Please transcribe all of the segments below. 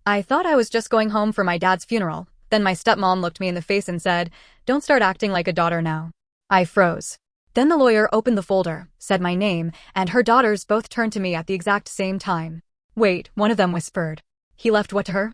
I thought I was just going home for my dad's funeral. Then my stepmom looked me in the face and said, "Don't start acting like a daughter now." I froze. Then the lawyer opened the folder, said my name, and her daughters both turned to me at the exact same time. "Wait," one of them whispered. "He left what to her?"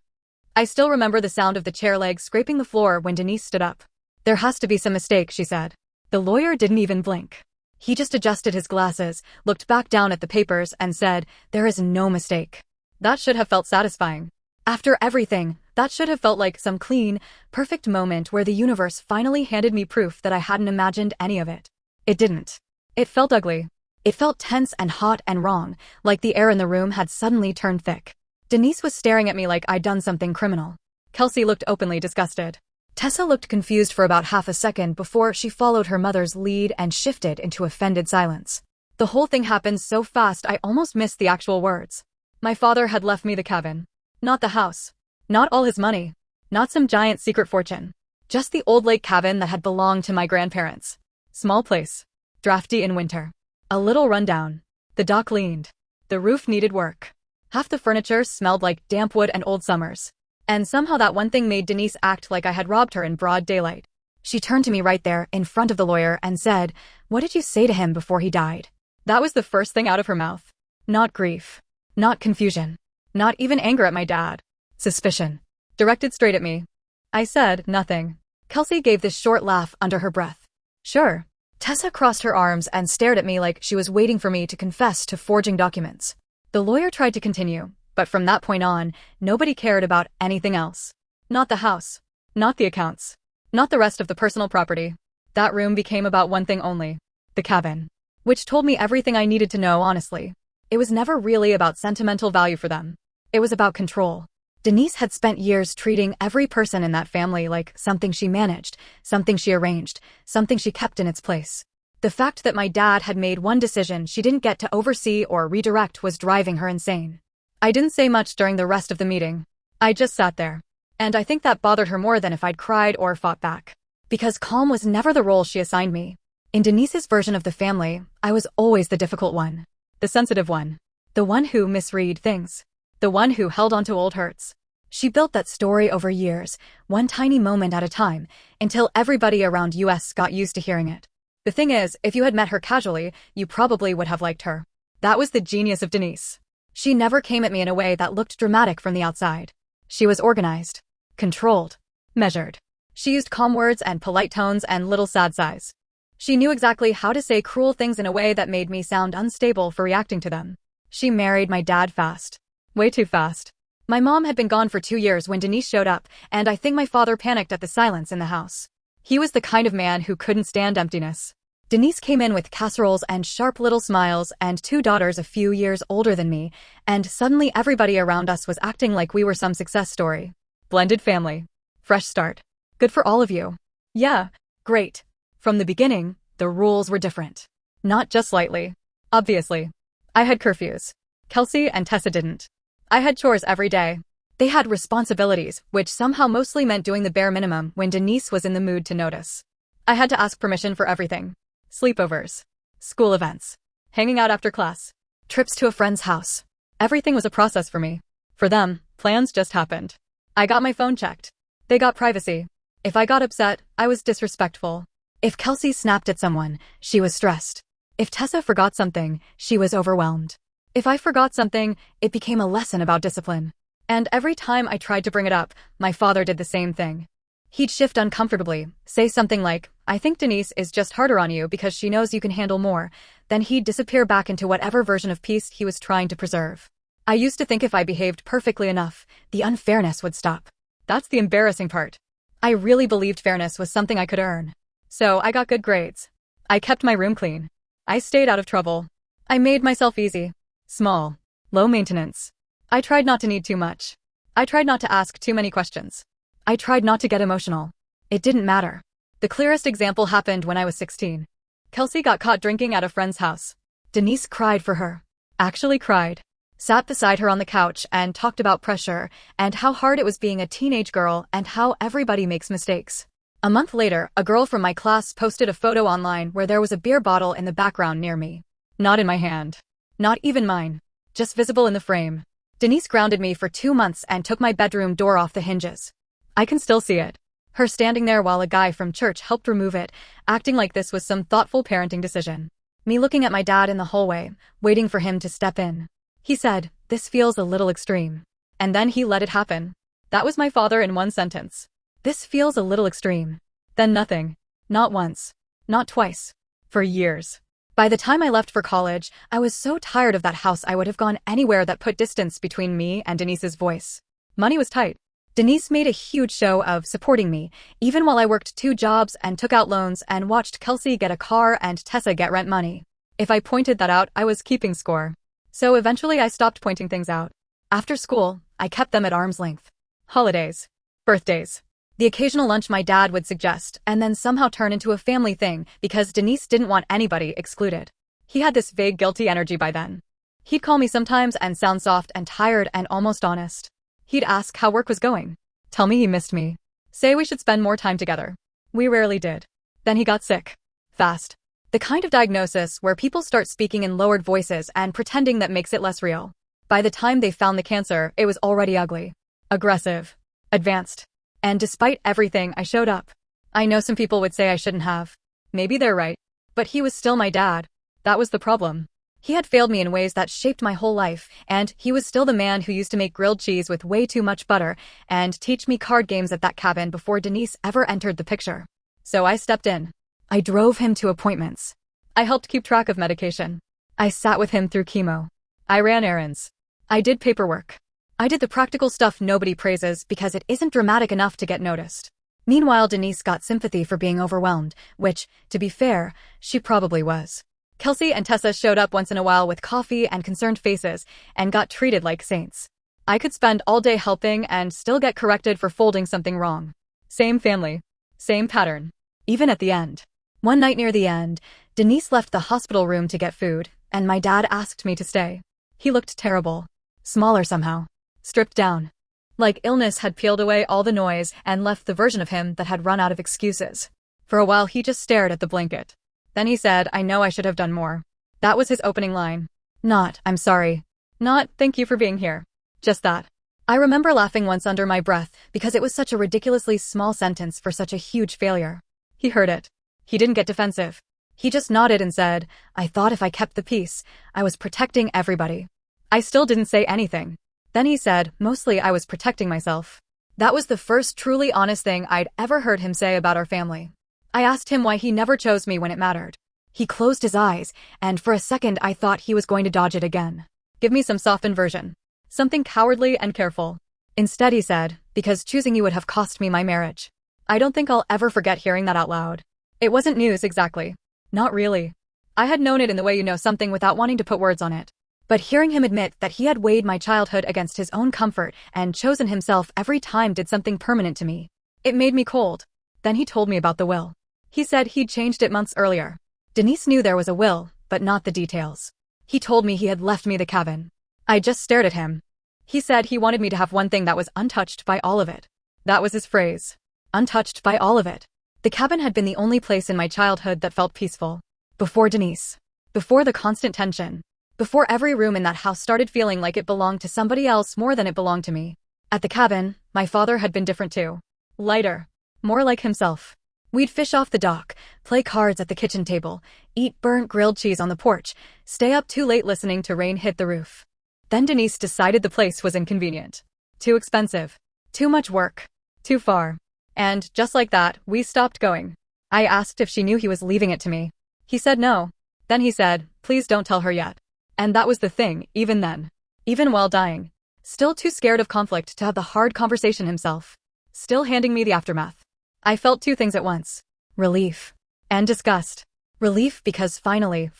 I still remember the sound of the chair legs scraping the floor when Denise stood up. "There has to be some mistake," she said. The lawyer didn't even blink. He just adjusted his glasses, looked back down at the papers, and said, "There is no mistake." That should have felt satisfying. After everything, that should have felt like some clean, perfect moment where the universe finally handed me proof that I hadn't imagined any of it. It didn't. It felt ugly. It felt tense and hot and wrong, like the air in the room had suddenly turned thick. Denise was staring at me like I'd done something criminal. Kelsey looked openly disgusted. Tessa looked confused for about half a second before she followed her mother's lead and shifted into offended silence. The whole thing happened so fast I almost missed the actual words. My father had left me the cabin. Not the house. Not all his money. Not some giant secret fortune. Just the old lake cabin that had belonged to my grandparents. Small place. Drafty in winter. A little rundown. The dock leaned. The roof needed work. Half the furniture smelled like damp wood and old summers. And somehow that one thing made Denise act like I had robbed her in broad daylight. She turned to me right there, in front of the lawyer, and said, "What did you say to him before he died?" That was the first thing out of her mouth. Not grief. Not confusion. Not even anger at my dad. Suspicion. Directed straight at me. I said nothing. Kelsey gave this short laugh under her breath. "Sure." Tessa crossed her arms and stared at me like she was waiting for me to confess to forging documents. The lawyer tried to continue, but from that point on, nobody cared about anything else. Not the house. Not the accounts. Not the rest of the personal property. That room became about one thing only. The cabin. Which told me everything I needed to know, honestly. It was never really about sentimental value for them. It was about control. Denise had spent years treating every person in that family like something she managed, something she arranged, something she kept in its place. The fact that my dad had made one decision she didn't get to oversee or redirect was driving her insane. I didn't say much during the rest of the meeting. I just sat there. And I think that bothered her more than if I'd cried or fought back. Because calm was never the role she assigned me. In Denise's version of the family, I was always the difficult one. The sensitive one. The one who misread things. The one who held onto old hurts. She built that story over years, one tiny moment at a time, until everybody around US got used to hearing it. The thing is, if you had met her casually, you probably would have liked her. That was the genius of Denise. She never came at me in a way that looked dramatic from the outside. She was organized, controlled, measured. She used calm words and polite tones and little sad sighs. She knew exactly how to say cruel things in a way that made me sound unstable for reacting to them. She married my dad fast. Way too fast. My mom had been gone for 2 years when Denise showed up, and I think my father panicked at the silence in the house. He was the kind of man who couldn't stand emptiness. Denise came in with casseroles and sharp little smiles and 2 daughters a few years older than me, and suddenly everybody around us was acting like we were some success story. Blended family. Fresh start. Good for all of you. Yeah, great. From the beginning, the rules were different. Not just slightly. Obviously. I had curfews. Kelsey and Tessa didn't. I had chores every day. They had responsibilities, which somehow mostly meant doing the bare minimum when Denise was in the mood to notice. I had to ask permission for everything. Sleepovers. School events. Hanging out after class. Trips to a friend's house. Everything was a process for me. For them, plans just happened. I got my phone checked. They got privacy. If I got upset, I was disrespectful. If Kelsey snapped at someone, she was stressed. If Tessa forgot something, she was overwhelmed. If I forgot something, it became a lesson about discipline. And every time I tried to bring it up, my father did the same thing. He'd shift uncomfortably, say something like, "I think Denise is just harder on you because she knows you can handle more." Then he'd disappear back into whatever version of peace he was trying to preserve. I used to think if I behaved perfectly enough, the unfairness would stop. That's the embarrassing part. I really believed fairness was something I could earn. So I got good grades. I kept my room clean. I stayed out of trouble. I made myself easy. Small. Low maintenance. I tried not to need too much. I tried not to ask too many questions. I tried not to get emotional. It didn't matter. The clearest example happened when I was 16. Kelsey got caught drinking at a friend's house. Denise cried for her. Actually cried. Sat beside her on the couch and talked about pressure and how hard it was being a teenage girl and how everybody makes mistakes. A month later, a girl from my class posted a photo online where there was a beer bottle in the background near me. Not in my hand. Not even mine. Just visible in the frame. Denise grounded me for 2 months and took my bedroom door off the hinges. I can still see it. Her standing there while a guy from church helped remove it, acting like this was some thoughtful parenting decision. Me looking at my dad in the hallway, waiting for him to step in. He said, "This feels a little extreme." And then he let it happen. That was my father in one sentence. This feels a little extreme. Then nothing. Not once. Not twice. For years. By the time I left for college, I was so tired of that house I would have gone anywhere that put distance between me and Denise's voice. Money was tight. Denise made a huge show of supporting me, even while I worked 2 jobs and took out loans and watched Kelsey get a car and Tessa get rent money. If I pointed that out, I was keeping score. So eventually I stopped pointing things out. After school, I kept them at arm's length. Holidays. Birthdays. The occasional lunch my dad would suggest, and then somehow turn into a family thing because Denise didn't want anybody excluded. He had this vague guilty energy by then. He'd call me sometimes and sound soft and tired and almost honest. He'd ask how work was going. Tell me he missed me. Say we should spend more time together. We rarely did. Then he got sick. Fast. The kind of diagnosis where people start speaking in lowered voices and pretending that makes it less real. By the time they found the cancer, it was already ugly. Aggressive. Advanced. And despite everything, I showed up. I know some people would say I shouldn't have. Maybe they're right. But he was still my dad. That was the problem. He had failed me in ways that shaped my whole life, and he was still the man who used to make grilled cheese with way too much butter and teach me card games at that cabin before Denise ever entered the picture. So I stepped in. I drove him to appointments. I helped keep track of medication. I sat with him through chemo. I ran errands. I did paperwork. I did the practical stuff nobody praises because it isn't dramatic enough to get noticed. Meanwhile, Denise got sympathy for being overwhelmed, which, to be fair, she probably was. Kelsey and Tessa showed up once in a while with coffee and concerned faces and got treated like saints. I could spend all day helping and still get corrected for folding something wrong. Same family. Same pattern. Even at the end. One night near the end, Denise left the hospital room to get food, and my dad asked me to stay. He looked terrible. Smaller somehow. Stripped down. Like illness had peeled away all the noise and left the version of him that had run out of excuses. For a while he just stared at the blanket. Then he said, "I know I should have done more." That was his opening line. Not, "I'm sorry." Not, "Thank you for being here." Just that. I remember laughing once under my breath because it was such a ridiculously small sentence for such a huge failure. He heard it. He didn't get defensive. He just nodded and said, "I thought if I kept the peace, I was protecting everybody." I still didn't say anything. Then he said, "Mostly I was protecting myself." That was the first truly honest thing I'd ever heard him say about our family. I asked him why he never chose me when it mattered. He closed his eyes, and for a second I thought he was going to dodge it again. Give me some softened version. Something cowardly and careful. Instead he said, "Because choosing you would have cost me my marriage." I don't think I'll ever forget hearing that out loud. It wasn't news exactly. Not really. I had known it in the way you know something without wanting to put words on it. But hearing him admit that he had weighed my childhood against his own comfort and chosen himself every time did something permanent to me. It made me cold. Then he told me about the will. He said he'd changed it months earlier. Denise knew there was a will, but not the details. He told me he had left me the cabin. I just stared at him. He said he wanted me to have one thing that was untouched by all of it. That was his phrase. Untouched by all of it. The cabin had been the only place in my childhood that felt peaceful. Before Denise. Before the constant tension. Before every room in that house started feeling like it belonged to somebody else more than it belonged to me. At the cabin, my father had been different too. Lighter. More like himself. We'd fish off the dock, play cards at the kitchen table, eat burnt grilled cheese on the porch, stay up too late listening to rain hit the roof. Then Denise decided the place was inconvenient. Too expensive. Too much work. Too far. And, just like that, we stopped going. I asked if she knew he was leaving it to me. He said no. Then he said, "Please don't tell her yet." And that was the thing, even then. Even while dying. Still too scared of conflict to have the hard conversation himself. Still handing me the aftermath. I felt 2 things at once. Relief. And disgust. Relief because finally,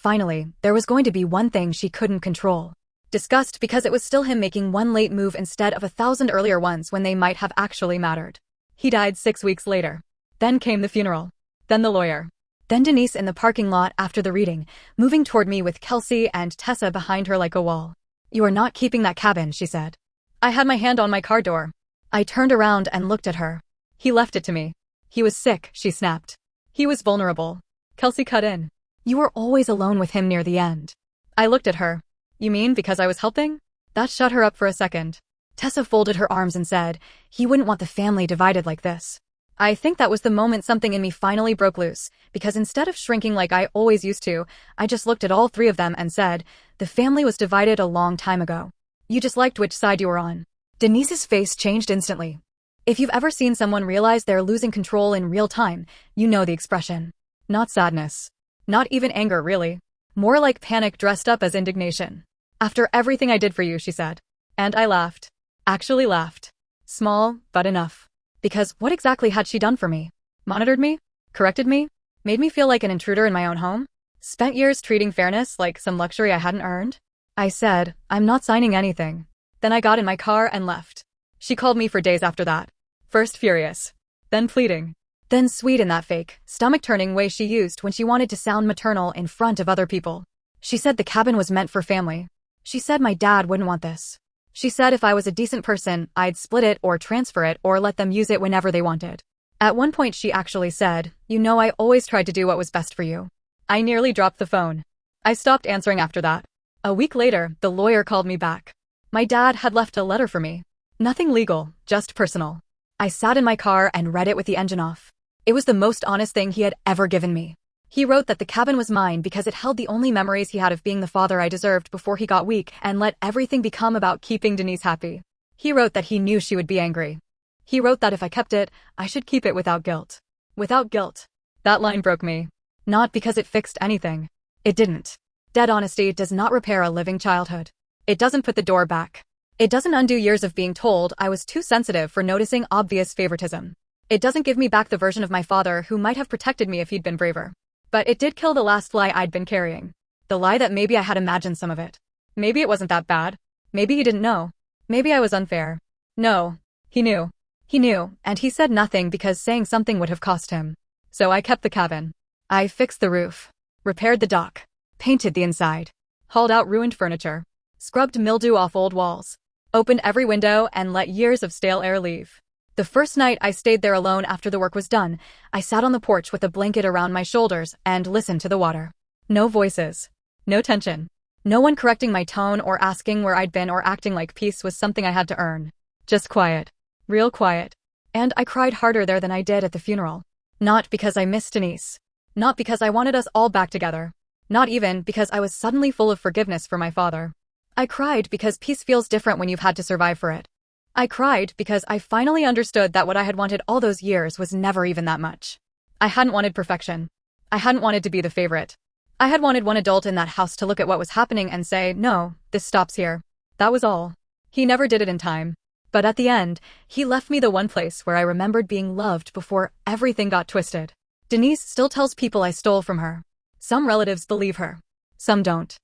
there was going to be one thing she couldn't control. Disgust because it was still him making one late move instead of 1,000 earlier ones when they might have actually mattered. He died 6 weeks later. Then came the funeral. Then the lawyer. Then Denise in the parking lot after the reading, moving toward me with Kelsey and Tessa behind her like a wall. "You are not keeping that cabin," she said. I had my hand on my car door. I turned around and looked at her. "He left it to me." "He was sick," she snapped. "He was vulnerable." Kelsey cut in. "You were always alone with him near the end." I looked at her. "You mean because I was helping?" That shut her up for a second. Tessa folded her arms and said, "He wouldn't want the family divided like this." I think that was the moment something in me finally broke loose, because instead of shrinking like I always used to, I just looked at all three of them and said, "The family was divided a long time ago. You just liked which side you were on." Denise's face changed instantly. If you've ever seen someone realize they're losing control in real time, you know the expression. Not sadness. Not even anger, really. More like panic dressed up as indignation. "After everything I did for you," she said. And I laughed. Actually laughed. Small, but enough. Because what exactly had she done for me? Monitored me? Corrected me? Made me feel like an intruder in my own home? Spent years treating fairness like some luxury I hadn't earned? I said, "I'm not signing anything." Then I got in my car and left. She called me for days after that. First furious. Then pleading. Then sweet in that fake, stomach-turning way she used when she wanted to sound maternal in front of other people. She said the cabin was meant for family. She said my dad wouldn't want this. She said if I was a decent person, I'd split it or transfer it or let them use it whenever they wanted. At one point she actually said, "You know, I always tried to do what was best for you." I nearly dropped the phone. I stopped answering after that. A week later, the lawyer called me back. My dad had left a letter for me. Nothing legal, just personal. I sat in my car and read it with the engine off. It was the most honest thing he had ever given me. He wrote that the cabin was mine because it held the only memories he had of being the father I deserved before he got weak and let everything become about keeping Denise happy. He wrote that he knew she would be angry. He wrote that if I kept it, I should keep it without guilt. Without guilt. That line broke me. Not because it fixed anything. It didn't. Dead honesty does not repair a living childhood. It doesn't put the door back. It doesn't undo years of being told I was too sensitive for noticing obvious favoritism. It doesn't give me back the version of my father who might have protected me if he'd been braver. But it did kill the last lie I'd been carrying. The lie that maybe I had imagined some of it. Maybe it wasn't that bad. Maybe he didn't know. Maybe I was unfair. No. He knew. He knew, and he said nothing because saying something would have cost him. So I kept the cabin. I fixed the roof. Repaired the dock. Painted the inside. Hauled out ruined furniture. Scrubbed mildew off old walls. Opened every window and let years of stale air leave. The first night I stayed there alone after the work was done, I sat on the porch with a blanket around my shoulders and listened to the water. No voices. No tension. No one correcting my tone or asking where I'd been or acting like peace was something I had to earn. Just quiet. Real quiet. And I cried harder there than I did at the funeral. Not because I missed Denise. Not because I wanted us all back together. Not even because I was suddenly full of forgiveness for my father. I cried because peace feels different when you've had to survive for it. I cried because I finally understood that what I had wanted all those years was never even that much. I hadn't wanted perfection. I hadn't wanted to be the favorite. I had wanted one adult in that house to look at what was happening and say, "No, this stops here." That was all. He never did it in time. But at the end, he left me the one place where I remembered being loved before everything got twisted. Denise still tells people I stole from her. Some relatives believe her. Some don't.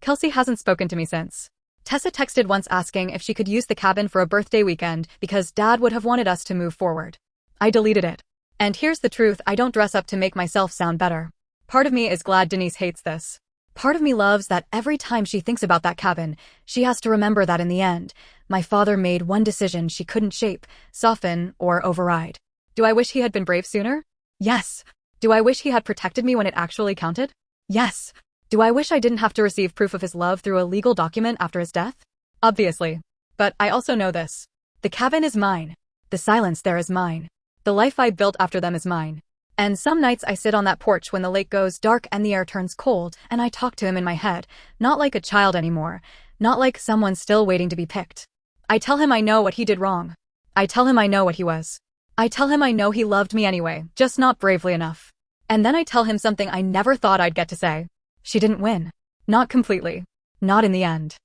Kelsey hasn't spoken to me since. Tessa texted once asking if she could use the cabin for a birthday weekend because Dad would have wanted us to move forward. I deleted it. And here's the truth, I don't dress up to make myself sound better. Part of me is glad Denise hates this. Part of me loves that every time she thinks about that cabin, she has to remember that in the end, my father made one decision she couldn't shape, soften, or override. Do I wish he had been brave sooner? Yes. Do I wish he had protected me when it actually counted? Yes. Do I wish I didn't have to receive proof of his love through a legal document after his death? Obviously. But I also know this. The cabin is mine. The silence there is mine. The life I built after them is mine. And some nights I sit on that porch when the lake goes dark and the air turns cold, and I talk to him in my head, not like a child anymore, not like someone still waiting to be picked. I tell him I know what he did wrong. I tell him I know what he was. I tell him I know he loved me anyway, just not bravely enough. And then I tell him something I never thought I'd get to say. She didn't win. Not completely. Not in the end.